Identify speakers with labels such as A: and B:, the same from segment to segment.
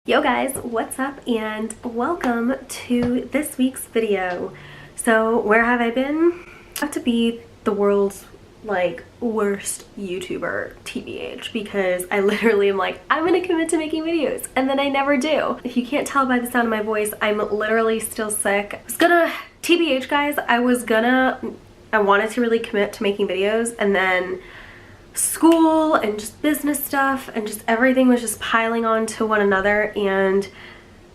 A: Yo guys, what's up and welcome to this week's video. So where have I been? I have to be the world's worst YouTuber TBH because I literally am like, I'm gonna commit to making videos and then I never do. If you can't tell by the sound of my voice, I'm literally still sick. TBH guys, I wanted to really commit to making videos and then school and just business stuff and just everything was just piling on to one another, and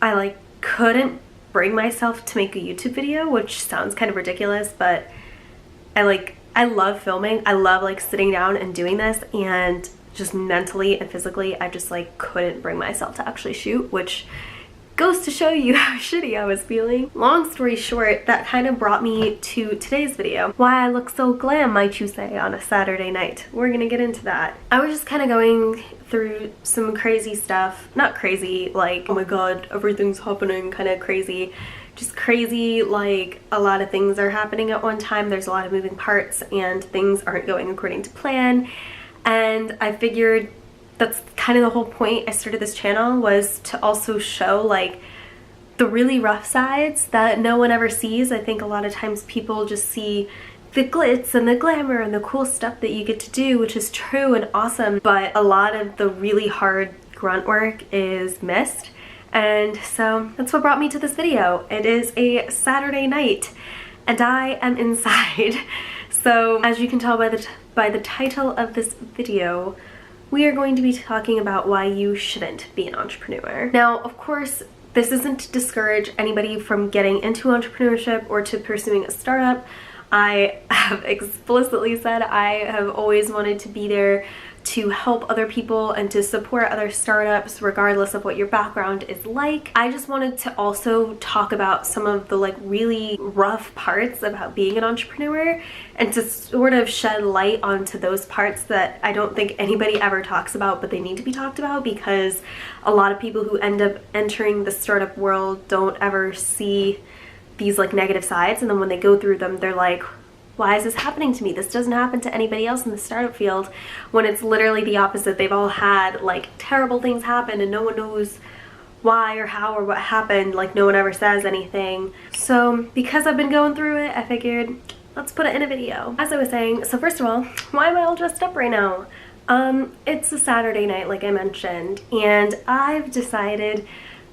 A: I couldn't bring myself to make a YouTube video, which sounds kind of ridiculous, but I love filming. I love sitting down and doing this, and just mentally and physically I just couldn't bring myself to actually shoot, which goes to show you how shitty I was feeling. Long story short, that kind of brought me to today's video. Why I look so glam, might you say, on a Saturday night. We're gonna get into that. I was just kind of going through some crazy stuff. Not crazy, oh my god, everything's happening kind of crazy. Just crazy, a lot of things are happening at one time. There's a lot of moving parts and things aren't going according to plan. And I figured that's kind of the whole point I started this channel, was to also show the really rough sides that no one ever sees. I think a lot of times people just see the glitz and the glamour and the cool stuff that you get to do, which is true and awesome, but a lot of the really hard grunt work is missed. And so that's what brought me to this video. It is a Saturday night and I am inside. So as you can tell by the title of this video, we are going to be talking about why you shouldn't be an entrepreneur. Now, of course, this isn't to discourage anybody from getting into entrepreneurship or to pursuing a startup. I have explicitly said I have always wanted to be there to help other people and to support other startups regardless of what your background is like. I just wanted to also talk about some of the really rough parts about being an entrepreneur and to sort of shed light onto those parts that I don't think anybody ever talks about, but they need to be talked about, because a lot of people who end up entering the startup world don't ever see these negative sides, and then when they go through them they're like, why is this happening to me? This doesn't happen to anybody else in the startup field, when it's literally the opposite. They've all had terrible things happen and no one knows why or how or what happened. No one ever says anything. So because I've been going through it, I figured let's put it in a video. As I was saying, so first of all, why am I all dressed up right now? It's a Saturday night, like I mentioned, and I've decided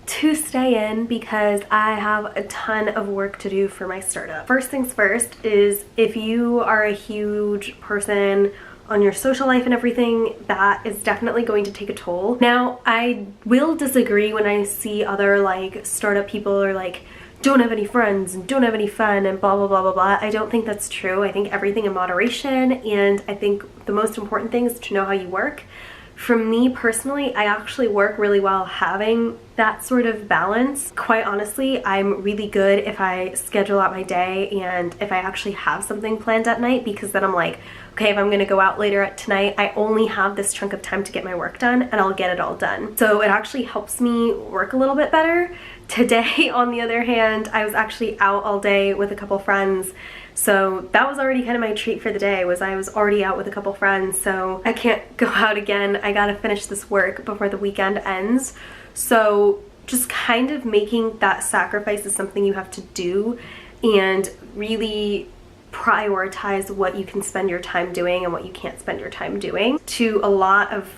A: to stay in because I have a ton of work to do for my startup. First things first is, if you are a huge person on your social life and everything, that is definitely going to take a toll. Now, I will disagree when I see other startup people are don't have any friends and don't have any fun and blah blah blah blah blah. I don't think that's true. I think everything in moderation, and I think the most important thing is to know how you work. For me personally, I actually work really well having that sort of balance. Quite honestly, I'm really good if I schedule out my day and if I actually have something planned at night, because then I'm like, okay, if I'm gonna go out later tonight, I only have this chunk of time to get my work done and I'll get it all done. So it actually helps me work a little bit better. Today, on the other hand, I was actually out all day with a couple friends. So that was already kind of my treat for the day, was I was already out with a couple friends, so I can't go out again. I gotta finish this work before the weekend ends. So just kind of making that sacrifice is something you have to do, and really prioritize what you can spend your time doing and what you can't spend your time doing. To a lot of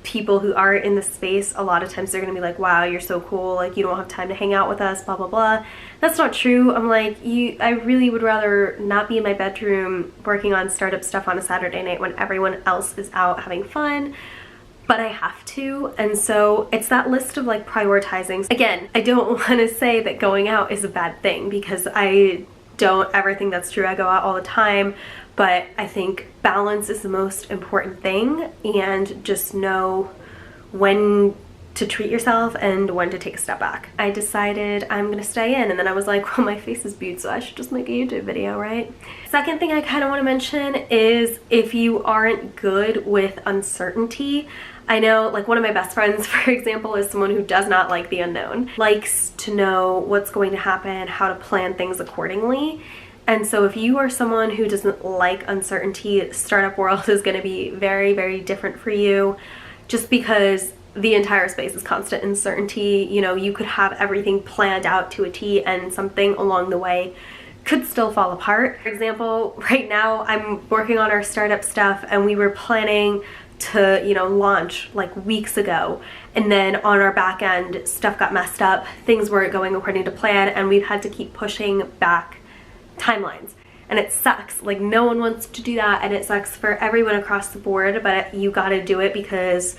A: people who are in the space, a lot of times they're gonna be like, wow, you're so cool, you don't have time to hang out with us, blah blah blah. That's not true. I'm like, I really would rather not be in my bedroom working on startup stuff on a Saturday night when everyone else is out having fun, but I have to. And so it's that list of prioritizing. Again, I don't want to say that going out is a bad thing, because I don't ever think that's true. I go out all the time, but I think balance is the most important thing, and just know when to treat yourself and when to take a step back. I decided I'm gonna stay in, and then I was like, well, my face is beaut, so I should just make a YouTube video, right? Second thing I kind of want to mention is, if you aren't good with uncertainty, I know one of my best friends, for example, is someone who does not like the unknown, likes to know what's going to happen, how to plan things accordingly. And so if you are someone who doesn't like uncertainty, the startup world is going to be very, very different for you, just because the entire space is constant uncertainty. You know, you could have everything planned out to a T and something along the way could still fall apart. For example, right now I'm working on our startup stuff and we were planning to, you know, launch like weeks ago, and then on our back end stuff got messed up, things weren't going according to plan, and we've had to keep pushing back timelines. And it sucks. Like, no one wants to do that, and it sucks for everyone across the board, but you gotta do it because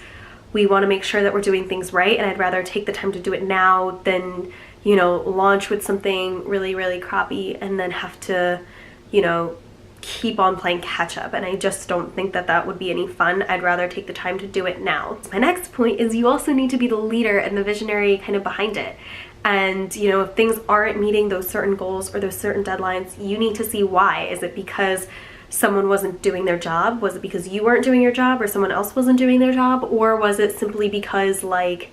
A: we want to make sure that we're doing things right, and I'd rather take the time to do it now than, you know, launch with something really, really crappy and then have to, you know, keep on playing catch up. And I just don't think that that would be any fun. I'd rather take the time to do it now. My next point is you also need to be the leader and the visionary kind of behind it. And, you know, if things aren't meeting those certain goals or those certain deadlines, you need to see why. Is it because someone wasn't doing their job? Was it because you weren't doing your job, or someone else wasn't doing their job? Or was it simply because, like,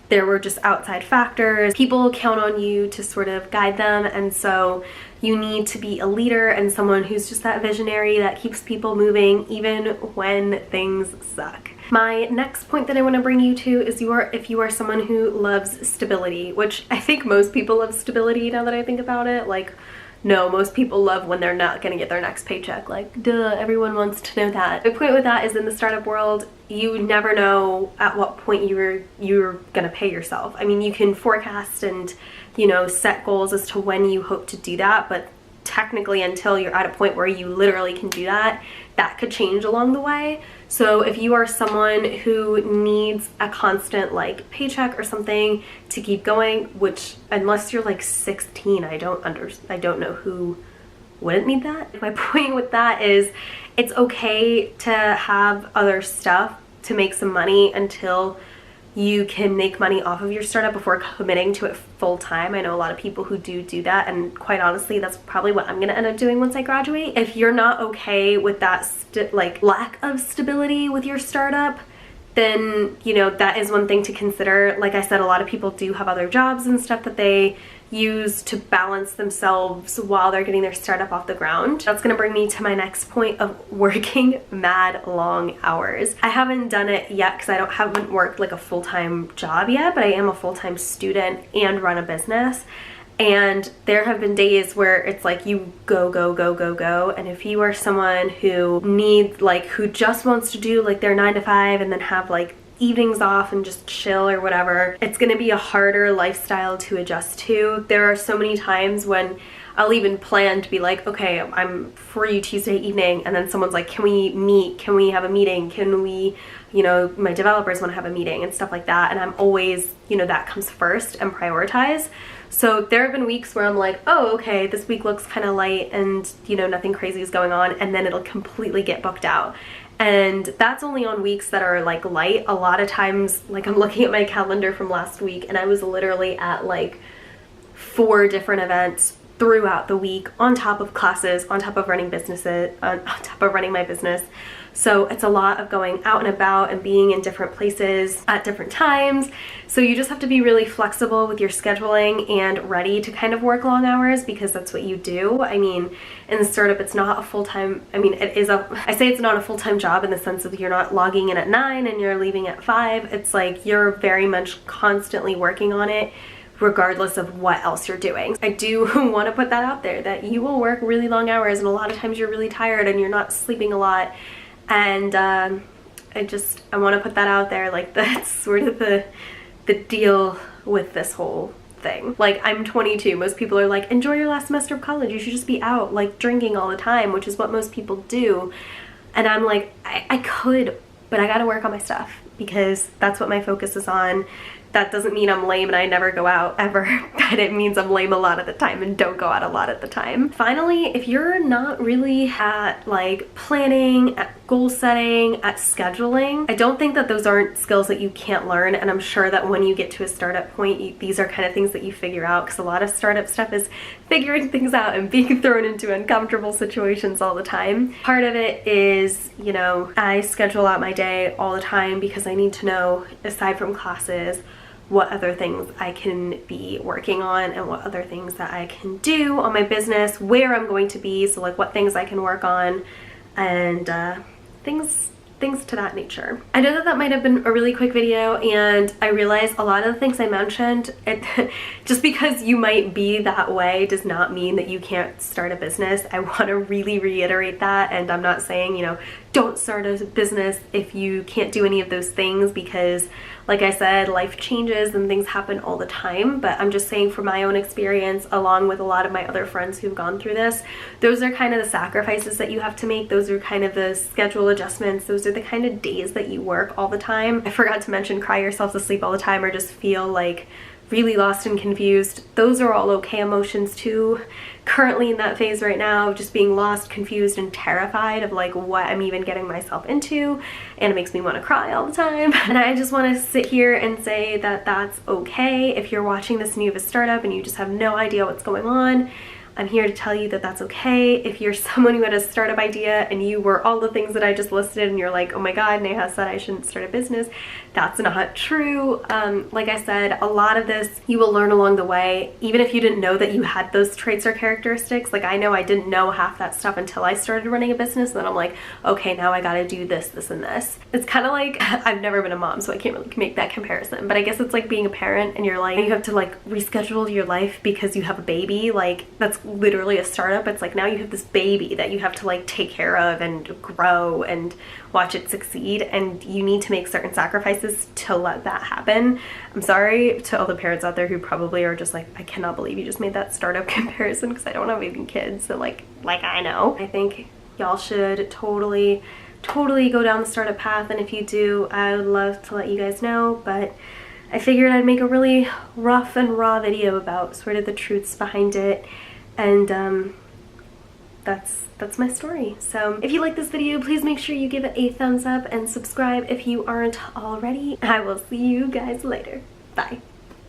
A: there were just outside factors? People count on you to sort of guide them, and so you need to be a leader and someone who's just that visionary that keeps people moving even when things suck. My next point that I want to bring you to is if you are someone who loves stability, which I think most people love stability now that I think about it. Like, no, most people love when they're not gonna get their next paycheck. Like, duh, everyone wants to know that. The point with that is, in the startup world, you never know at what point you're gonna pay yourself. I mean, you can forecast and, you know, set goals as to when you hope to do that, but technically until you're at a point where you literally can do that, that could change along the way. So if you are someone who needs a constant like paycheck or something to keep going, which unless you're like 16, I don't know who wouldn't need that. My point with that is it's okay to have other stuff to make some money until you can make money off of your startup before committing to it full time. I know a lot of people who do that, and quite honestly, that's probably what I'm gonna end up doing once I graduate. If you're not okay with that like lack of stability with your startup, then, you know, that is one thing to consider. Like I said, a lot of people do have other jobs and stuff that they use to balance themselves while they're getting their startup off the ground. That's gonna bring me to my next point of working mad long hours. I haven't done it yet because I haven't worked like a full-time job yet, but I am a full-time student and run a business. And there have been days where it's like you go, go, go, go, go. And if you are someone who who just wants to do like their 9 to 5 and then have like evenings off and just chill or whatever, it's gonna be a harder lifestyle to adjust to. There are so many times when I'll even plan to be like, okay, I'm free Tuesday evening, and then someone's like, can we meet? Can we have a meeting? Can we, you know, my developers want to have a meeting and stuff like that. And I'm always, you know, that comes first and prioritize. So there have been weeks where I'm like, oh, okay, this week looks kind of light and, you know, nothing crazy is going on, and then it'll completely get booked out. And that's only on weeks that are like light. A lot of times, like, I'm looking at my calendar from last week and I was literally at like 4 different events throughout the week, on top of classes, on top of running businesses, on top of running my business. So it's a lot of going out and about and being in different places at different times. So you just have to be really flexible with your scheduling and ready to kind of work long hours, because that's what you do. I mean, in the startup, it's not a full-time, I mean, I say it's not a full-time job in the sense of you're not logging in at 9 and you're leaving at 5. It's like you're very much constantly working on it, regardless of what else you're doing. I do want to put that out there, that you will work really long hours, and a lot of times you're really tired and you're not sleeping a lot. And I want to put that out there. Like, that's sort of the deal with this whole thing. Like, I'm 22. Most people are like, enjoy your last semester of college. You should just be out, like, drinking all the time, which is what most people do. And I'm like, I could, but I gotta work on my stuff because that's what my focus is on. That doesn't mean I'm lame and I never go out ever, but it means I'm lame a lot of the time and don't go out a lot of the time. Finally, if you're not really at like planning, at goal setting, at scheduling, I don't think that those aren't skills that you can't learn. And I'm sure that when you get to a startup point, these are kind of things that you figure out, because a lot of startup stuff is figuring things out and being thrown into uncomfortable situations all the time. Part of it is, you know, I schedule out my day all the time because I need to know, aside from classes, what other things I can be working on and what other things that I can do on my business, where I'm going to be, so like what things I can work on, and things things to that nature. I know that that might have been a really quick video, and I realize a lot of the things I mentioned, just because you might be that way does not mean that you can't start a business. I want to really reiterate that, and I'm not saying, you know, don't start a business if you can't do any of those things, because like I said, life changes and things happen all the time. But I'm just saying, from my own experience, along with a lot of my other friends who've gone through this, those are kind of the sacrifices that you have to make. Those are kind of the schedule adjustments. Those are the kind of days that you work all the time. I forgot to mention, cry yourself to sleep all the time, or just feel like really lost and confused. Those are all okay emotions too. Currently in that phase right now, just being lost, confused, and terrified of like what I'm even getting myself into, and it makes me want to cry all the time. And I just want to sit here and say that that's okay. If you're watching this and you have a startup and you just have no idea what's going on, I'm here to tell you that that's okay. If you're someone who had a startup idea and you were all the things that I just listed and you're like, oh my god, Neha said I shouldn't start a business, that's not true. Like I said, a lot of this you will learn along the way, even if you didn't know that you had those traits or characteristics. Like, I know I didn't know half that stuff until I started running a business, and then I'm like, okay, now I gotta do this, this, and this. It's kind of like, I've never been a mom, so I can't really make that comparison, but I guess it's like being a parent and you're like, you have to like reschedule your life because you have a baby. Like, that's literally a startup. It's like, now you have this baby that you have to like take care of and grow and watch it succeed, and you need to make certain sacrifices to let that happen. I'm sorry to all the parents out there who probably are just like, I cannot believe you just made that startup comparison, because I don't have even kids, so like I know. I think y'all should totally go down the startup path, and if you do, I would love to let you guys know. But I figured I'd make a really rough and raw video about sort of the truths behind it, and that's my story. So if you like this video, please make sure you give it a thumbs up and subscribe if you aren't already. I will see you guys later. Bye.